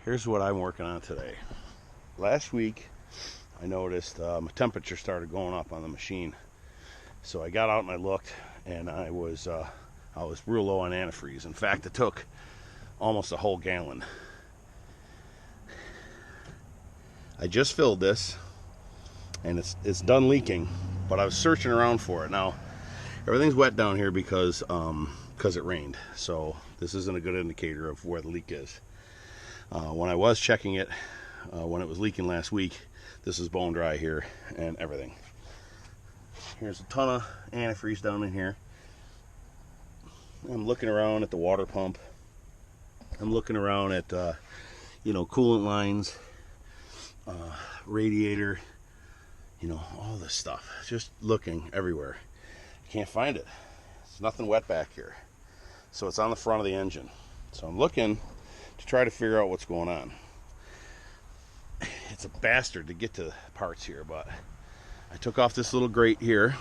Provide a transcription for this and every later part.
Here's what I'm working on today. Last week, I noticed my temperature started going up on the machine. So I got out and I looked, and I was real low on antifreeze. In fact, it took almost a whole gallon. I just filled this, and it's done leaking, but I was searching around for it. Now, everything's wet down here because it rained. So this isn't a good indicator of where the leak is. When I was checking it, when it was leaking last week, this is bone dry here and everything. Here's a ton of antifreeze down in here. I'm looking around at the water pump. I'm looking around at coolant lines, radiator, all this stuff. Just looking everywhere. Can't find it. There's nothing wet back here. So it's on the front of the engine. So I'm looking to try to figure out what's going on. It's a bastard to get to parts here, but I took off this little grate here,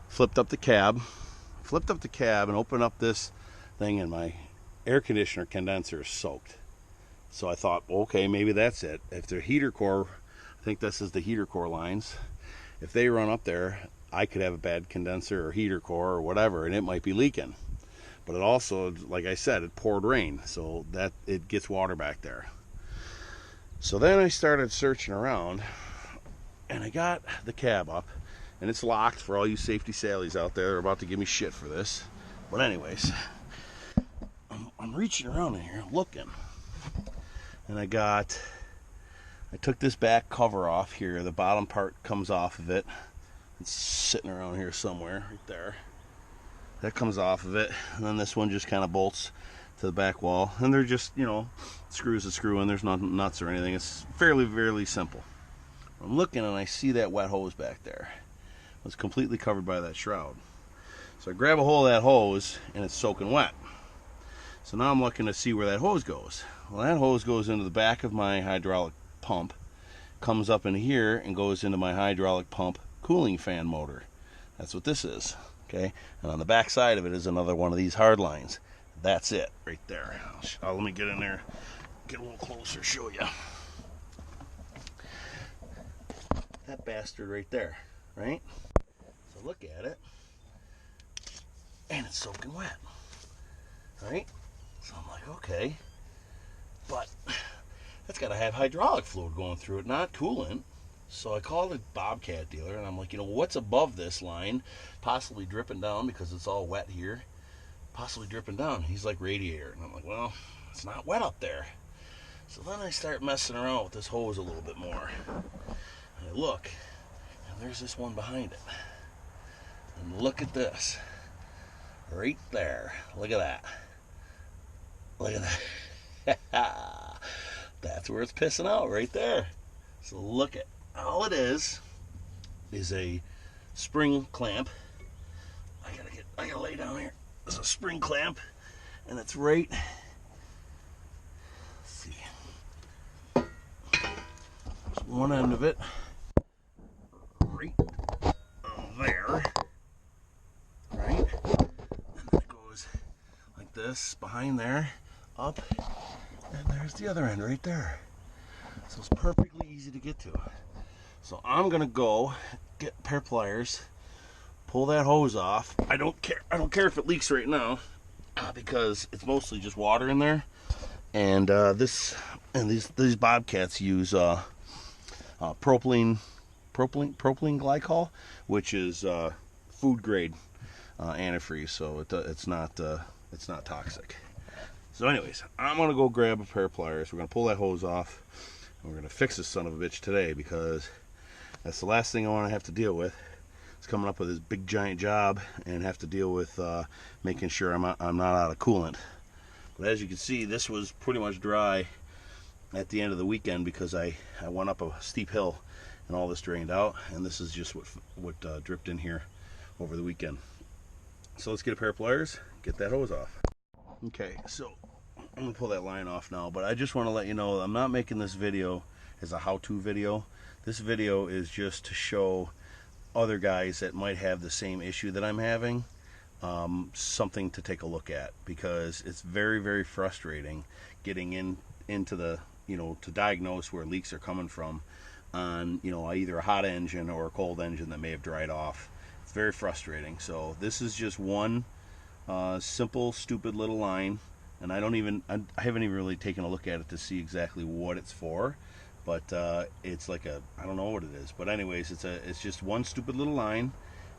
flipped up the cab and opened up this thing, and my air conditioner condenser is soaked. So I thought, okay, maybe that's it. If the heater core, I think this is the heater core lines, if they run up there, I could have a bad condenser or heater core or whatever, and it might be leaking. But it also, like I said, it poured rain, so that it gets water back there. So then I started searching around, and I got the cab up, and it's locked. For all you safety sallies out there, they're about to give me shit for this. But anyways, I'm reaching around in here, looking, and I took this back cover off here. The bottom part comes off of it. It's sitting around here somewhere, right there. That comes off of it, and then this one just kind of bolts to the back wall, and they're just, screws to screw in. There's not nuts or anything. It's fairly simple. I'm looking, and I see that wet hose back there. It's completely covered by that shroud. So I grab a hold of that hose, and it's soaking wet. So now I'm looking to see where that hose goes. Well, that hose goes into the back of my hydraulic pump, comes up in here, and goes into my hydraulic pump cooling fan motor. That's what this is. Okay, and on the back side of it is another one of these hard lines. That's it right there. Let me get in there, get a little closer, show you. That bastard right there, right? So look at it, and it's soaking wet, right? So I'm like, okay, but that's got to have hydraulic fluid going through it, not coolant. So I called a Bobcat dealer, and I'm like, what's above this line, possibly dripping down because it's all wet here, possibly dripping down. He's like, radiator. And I'm like, well, it's not wet up there. So then I start messing around with this hose a little bit more. And I look, and there's this one behind it. And look at this. Right there. Look at that. Look at that. That's where it's pissing out, right there. So look at, all it is a spring clamp. I gotta lay down here. It's a spring clamp, and it's right, let's see, there's one end of it right there, right, and then it goes like this behind there, up, and there's the other end right there. So it's perfectly easy to get to. So I'm gonna go get a pair of pliers, pull that hose off. I don't care if it leaks right now, because it's mostly just water in there. And these Bobcats use propylene glycol, which is food grade antifreeze. So it's not toxic. So anyways, I'm gonna go grab a pair of pliers. We're gonna pull that hose off. We're going to fix this son of a bitch today, because that's the last thing I want to have to deal with. It's coming up with this big giant job and have to deal with making sure I'm not out of coolant. But as you can see, this was pretty much dry at the end of the weekend because I went up a steep hill and all this drained out, and this is just what dripped in here over the weekend. So let's get a pair of pliers, get that hose off. Okay, so I'm gonna pull that line off now, but I just want to let you know I'm not making this video as a how-to video. This video is just to show other guys that might have the same issue that I'm having something to take a look at, because it's very frustrating getting into the, to diagnose where leaks are coming from on, either a hot engine or a cold engine that may have dried off. It's very frustrating. So this is just one simple, stupid little line, and I haven't even really taken a look at it to see exactly what it's for, but it's like I don't know what it is, but anyways, it's just one stupid little line,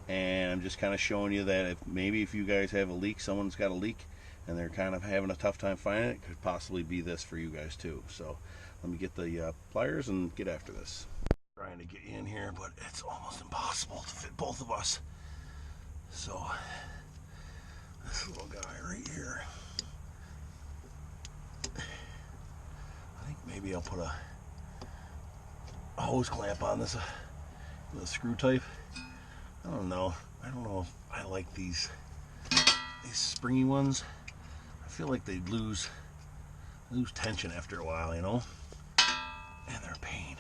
and I'm just kind of showing you that if you guys have a leak, someone's got a leak, and they're kind of having a tough time finding it, could possibly be this for you guys too. So let me get the pliers and get after this. Trying to get you in here, but it's almost impossible to fit both of us. So this little guy right here, I think maybe I'll put a hose clamp on this, the screw type. I don't know if I like these springy ones. I feel like they lose tension after a while, and they're a pain.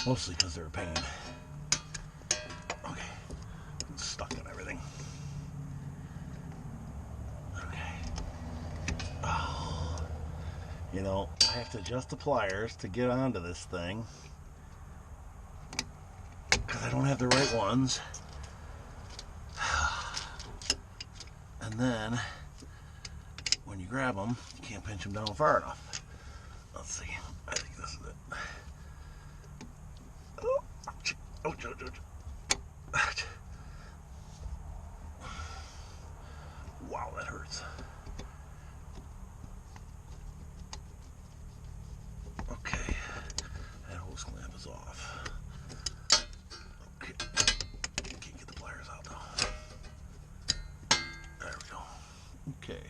Mostly because they're a pain. Okay, I'm stuck in everything. Okay. Oh, I have to adjust the pliers to get onto this thing because I don't have the right ones. And then when you grab them, you can't pinch them down far enough. Let's see. I think this is it. Oh, ouch, ouch, ouch, ouch. Ouch. Wow, that hurts. Okay, that hose clamp is off. Okay, can't get the pliers out though. There we go. Okay,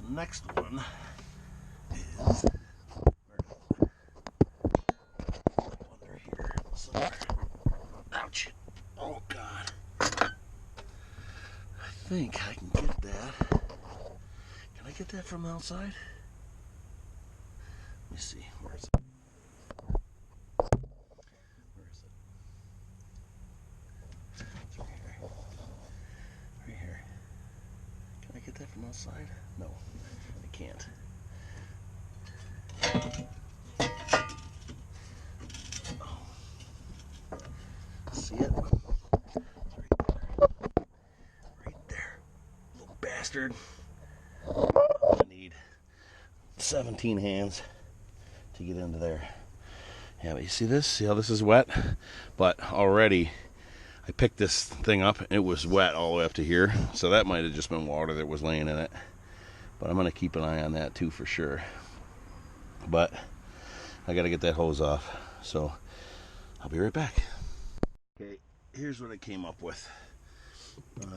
the next one is under here somewhere. Ouch. Oh God. I think I can get that. Can I get that from outside? Let me see. Where is it? Where is it? It's right here. Right here. Can I get that from outside? No, I can't. Oh. See it? It's right there. Right there. Little bastard. I'm gonna need 17 hands to get into there. Yeah, but you see this? See how this is wet? But already I picked this thing up and it was wet all the way up to here. So that might have just been water that was laying in it. But I'm going to keep an eye on that too for sure. But I got to get that hose off. So I'll be right back. Okay, here's what I came up with.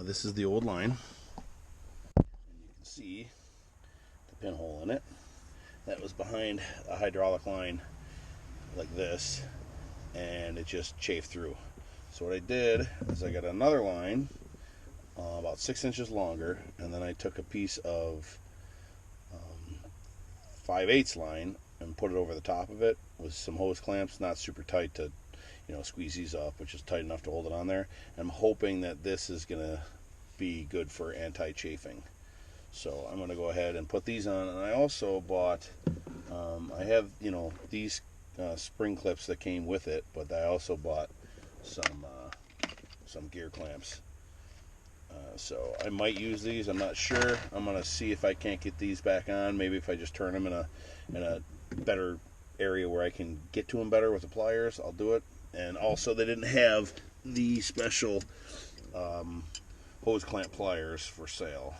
This is the old line. And you can see the pinhole in it. That was behind a hydraulic line like this, and it just chafed through. So what I did is I got another line about 6 inches longer, and then I took a piece of 5/8 line and put it over the top of it with some hose clamps, not super tight to squeeze these up, which is tight enough to hold it on there. And I'm hoping that this is gonna be good for anti-chafing. So I'm going to go ahead and put these on. And I also bought, I have, these spring clips that came with it, but I also bought some gear clamps. So I might use these. I'm not sure. I'm going to see if I can't get these back on. Maybe if I just turn them in a better area where I can get to them better with the pliers, I'll do it. And also, they didn't have the special hose clamp pliers for sale.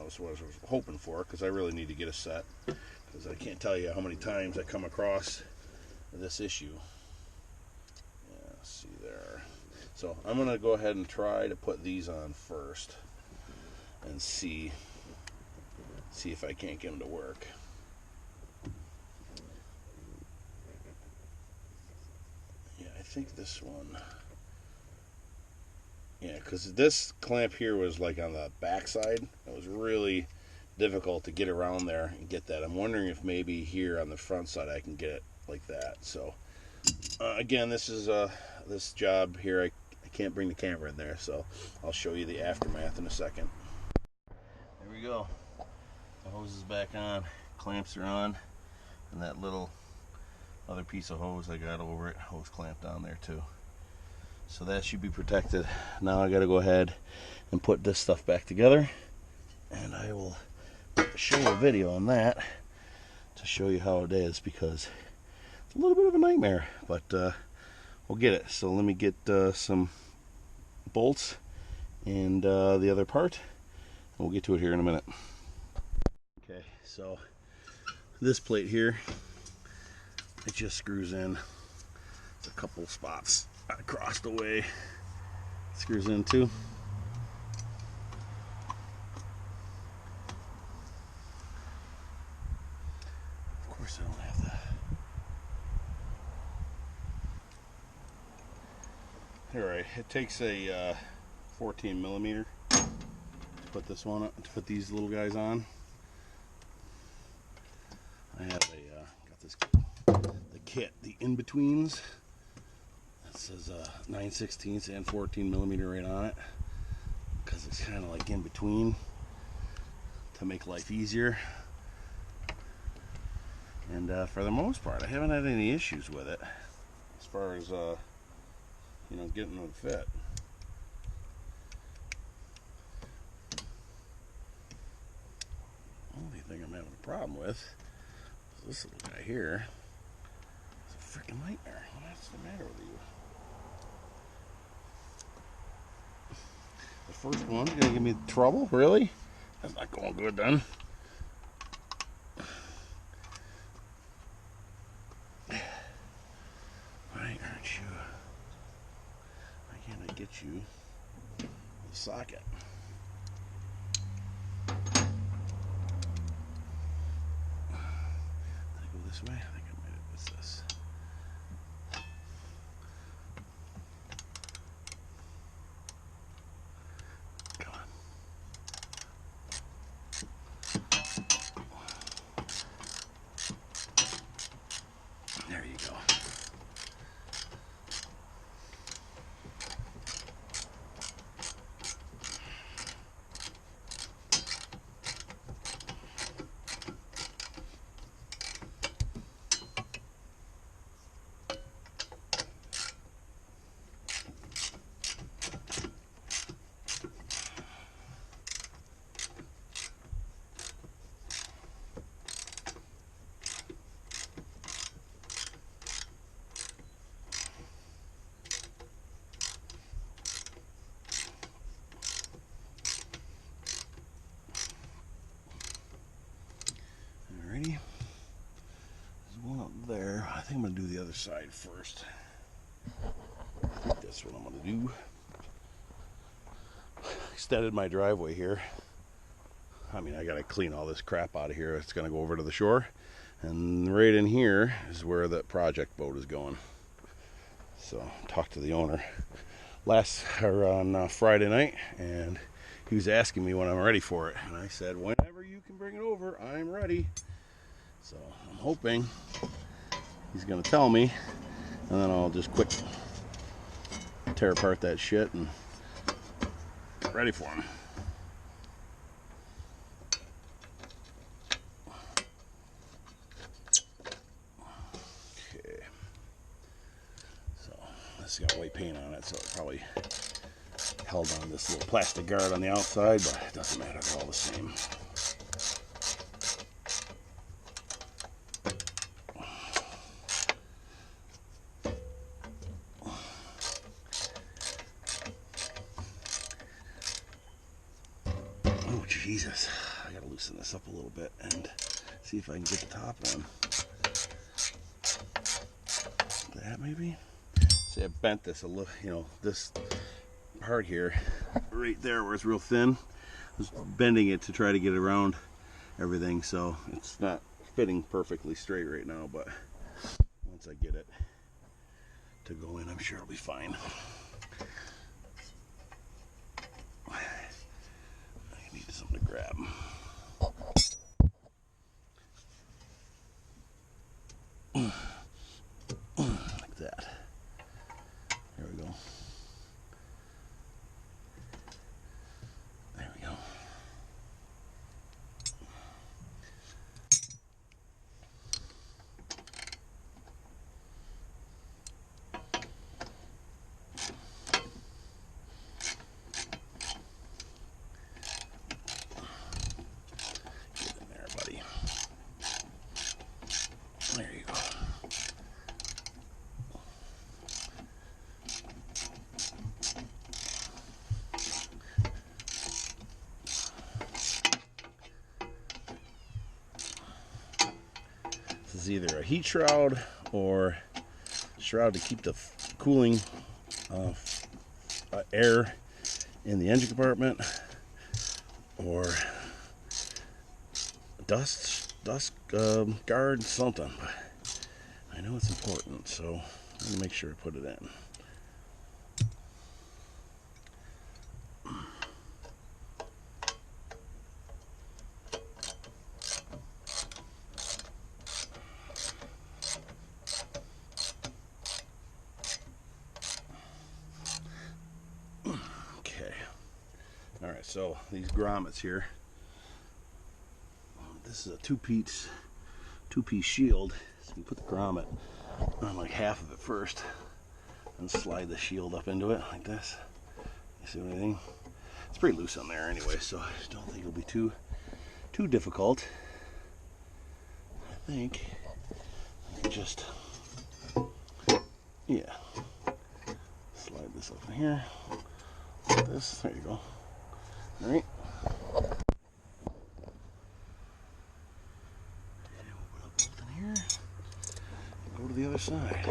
That's what I was hoping for, because I really need to get a set, because I can't tell you how many times I come across this issue. Yeah, see there. So I'm going to go ahead and try to put these on first and see if I can't get them to work. Yeah, I think this one. Yeah, because this clamp here was like on the back side. It was really difficult to get around there and get that. I'm wondering if maybe here on the front side I can get it like that. So again, this is this job here, I can't bring the camera in there, so I'll show you the aftermath in a second. There we go. The hose is back on. Clamps are on. And that little other piece of hose I got over it, hose clamp down there too. So that should be protected. Now I got to go ahead and put this stuff back together, and I will show a video on that to show you how it is, because it's a little bit of a nightmare, but we'll get it. So let me get some bolts and the other part, and we'll get to it here in a minute. Okay, so this plate here, it just screws in. There's a couple spots across the way it screws into. Of course I don't have that. Alright, it takes a 14 millimeter to put this one up, to put these little guys on. I have got this, the kit, the in-betweens. It says 9/16 and 14 millimeter right on it, because it's kind of like in between to make life easier. And for the most part, I haven't had any issues with it as far as you know, getting them to fit. Only thing I'm having a problem with is this little guy here. It's a freaking nightmare. What's the matter with you? The first one, you're gonna give me trouble? Really? That's not going good then. Why aren't you? Why can't I get you the socket? Did I go this way? I think I might have missed this. Come on. There you go. Alrighty. There's one up there. I think I'm going to do the other side first. That's what I'm going to do. Extended my driveway here. I mean, I got to clean all this crap out of here. It's going to go over to the shore. And right in here is where that project boat is going. So, talked to the owner on Friday night, and he was asking me when I'm ready for it. And I said, whenever you can bring it over, I'm ready. So, I'm hoping he's going to tell me, and then I'll just quick tear apart that shit and get ready for him. Okay. So, this got white paint on it, so it probably held on this little plastic guard on the outside, but it doesn't matter, they're all the same. Oh Jesus, I gotta loosen this up a little bit and see if I can get the top one. That maybe? See, I bent this a little, you know, this part here, right there where it's real thin. I was bending it to try to get around everything, so it's not fitting perfectly straight right now, but once I get it to go in, I'm sure it'll be fine. I need something to grab. Like that. There we go. There we go. This is either a heat shroud or shroud to keep the cooling air in the engine compartment, or dust guard, something. But I know it's important, so I'm gonna make sure to put it in. Alright, so these grommets here, this is a two-piece shield, so you put the grommet on like half of it first and slide the shield up into it like this. You see what I mean? It's pretty loose on there anyway, so I don't think it'll be too difficult. I think just, yeah, slide this up in here like this. There you go. Alright. And we'll put a bolt in here and go to the other side.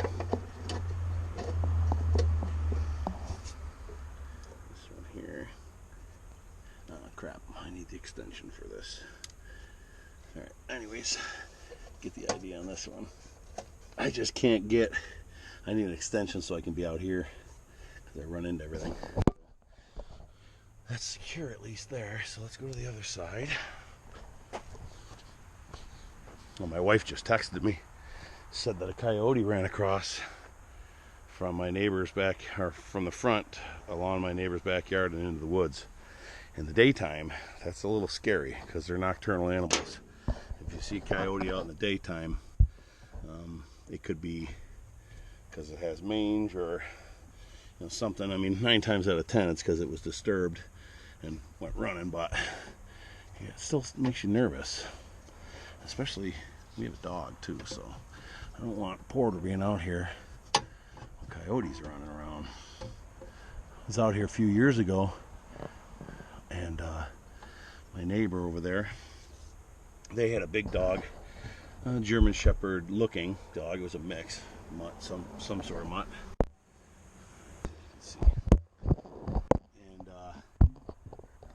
This one here. Oh crap, I need the extension for this. Alright, anyways, get the idea on this one. I just can't get, I need an extension so I can be out here because I run into everything. That's secure at least there, so let's go to the other side. Well, my wife just texted me, said that a coyote ran across from my neighbor's back, or from the front along my neighbor's backyard and into the woods. In the daytime, that's a little scary because they're nocturnal animals. If you see a coyote out in the daytime, it could be because it has mange or something. I mean, 9 times out of 10 it's because it was disturbed and went running, but yeah, it still makes you nervous. Especially, we have a dog too, so I don't want Porter being out here when coyotes are running around. I was out here a few years ago, and my neighbor over there, they had a big dog, a German Shepherd looking dog. It was a mix, mutt, some sort of mutt. Let's see.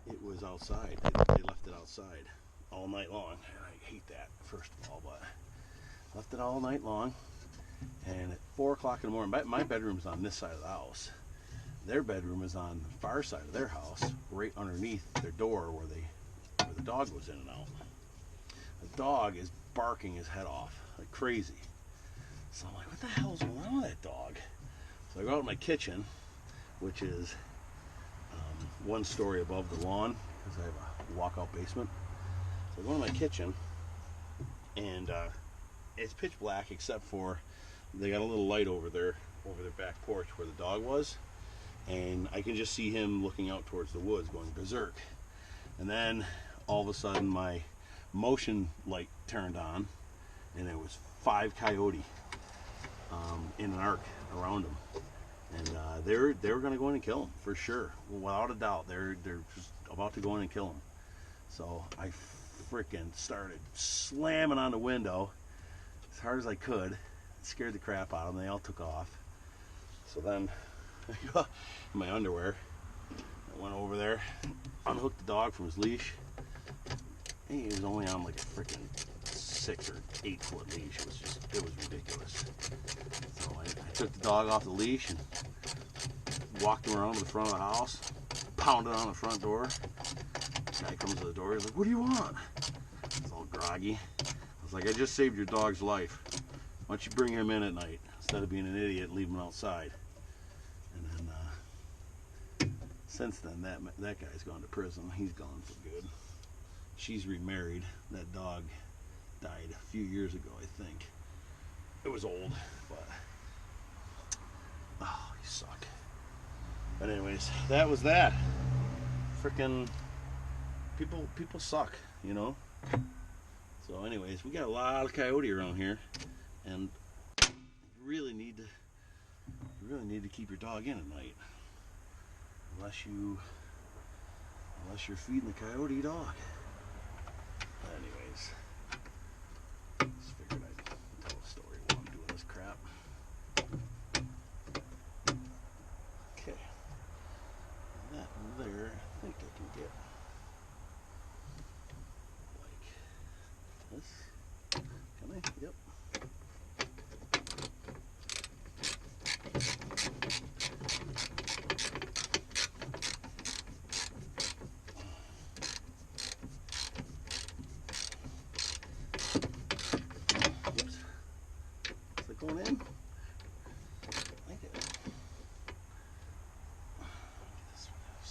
It was outside. They left it outside all night long. I hate that, first of all, but left it all night long. And at 4 o'clock in the morning, my bedroom's on this side of the house. Their bedroom is on the far side of their house, right underneath their door where the dog goes in and out. The dog is barking his head off like crazy. So I'm like, what the hell's going on with that dog? So I go out in my kitchen, which is 1 story above the lawn because I have a walkout basement. So I go to my kitchen, and it's pitch black except for they got a little light over their back porch where the dog was, and I can just see him looking out towards the woods going berserk. And then all of a sudden my motion light turned on, and there was 5 coyote in an arc around him. And they were going to go in and kill him for sure, without a doubt. They're just about to go in and kill him. So I freaking started slamming on the window as hard as I could. It scared the crap out of them. They all took off. So then I got in my underwear. I went over there, unhooked the dog from his leash. He was only on like a freaking 6 or 8 foot leash. It was ridiculous. So I took the dog off the leash and walked him around to the front of the house, pounded on the front door. The guy comes to the door, he's like, what do you want? He's all groggy. I was like, I just saved your dog's life. Why don't you bring him in at night instead of being an idiot and leave him outside? And then since then, that guy's gone to prison. He's gone for good. She's remarried. That dog died a few years ago, I think. It was old, but oh, you suck. But anyways, that was that. Freaking people suck, you know. So anyways, we got a lot of coyote around here, and you really need to keep your dog in at night, unless you're feeding the coyote dog. Anyways, just figured I'd going in. I like it. This one on the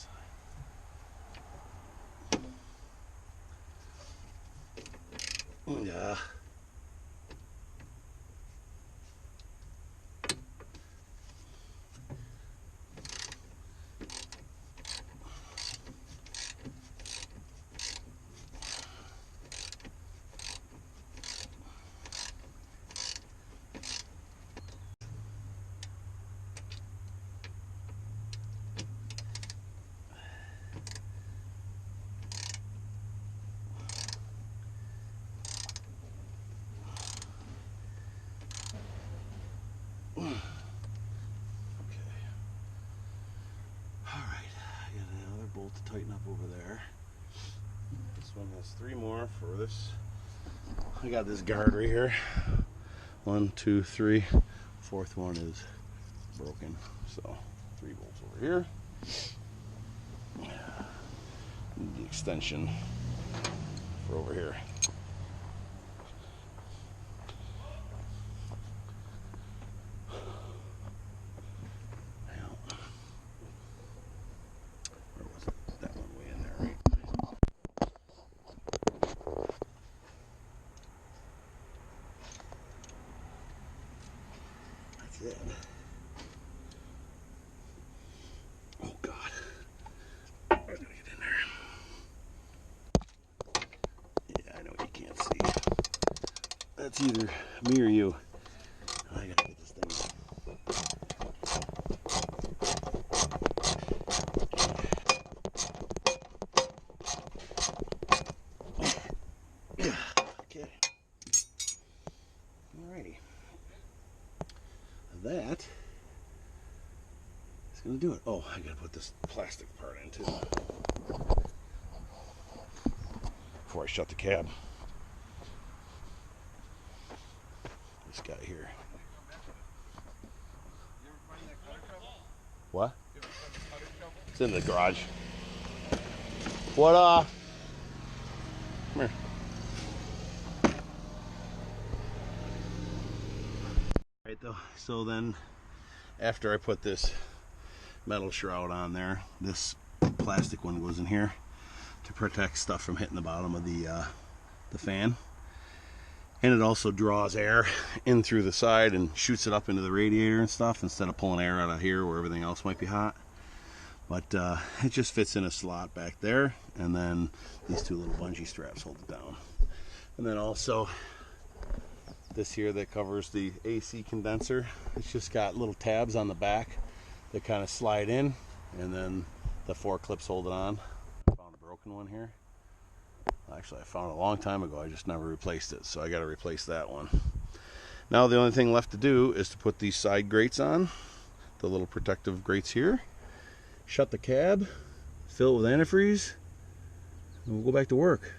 other side. Yeah. Bolt to tighten up over there. This one has 3 more for this. I got this guard right here. 1, 2, 3. 4th one is broken. So 3 bolts over here. And the extension for over here. It. Oh God, I gotta get in there. Yeah, I know you can't see. That's either me or you. I gotta get this thing. Yeah, okay. Alrighty. That is going to do it. Oh, I gotta put this plastic part in too before I shut the cab. This guy here. What? It's in the garage. What come here. Right though, so then after I put this metal shroud on there, this plastic one goes in here to protect stuff from hitting the bottom of the fan, and it also draws air in through the side and shoots it up into the radiator and stuff instead of pulling air out of here where everything else might be hot. But it just fits in a slot back there, and then these 2 little bungee straps hold it down. And then also this here that covers the AC condenser, it's just got little tabs on the back that kind of slide in, and then the 4 clips hold it on. I found a broken one here. Actually, I found it a long time ago. I just never replaced it, so I got to replace that one. Now the only thing left to do is to put these side grates on, the little protective grates here, shut the cab, fill it with antifreeze, and we'll go back to work.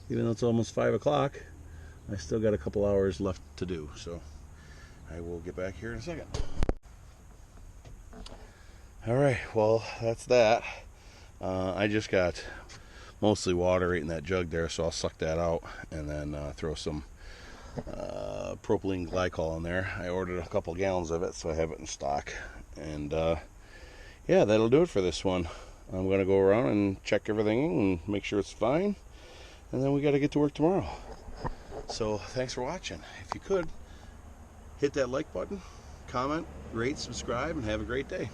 Even though it's almost 5 o'clock, I still got a couple hours left to do, so I will get back here in a second. Alright, well, that's that. I just got mostly water right in that jug there, so I'll suck that out and then throw some propylene glycol in there. I ordered a couple gallons of it, so I have it in stock. And yeah, that'll do it for this one. I'm going to go around and check everything and make sure it's fine, and then we got to get to work tomorrow. So thanks for watching. If you could, hit that like button, comment, rate, subscribe, and have a great day.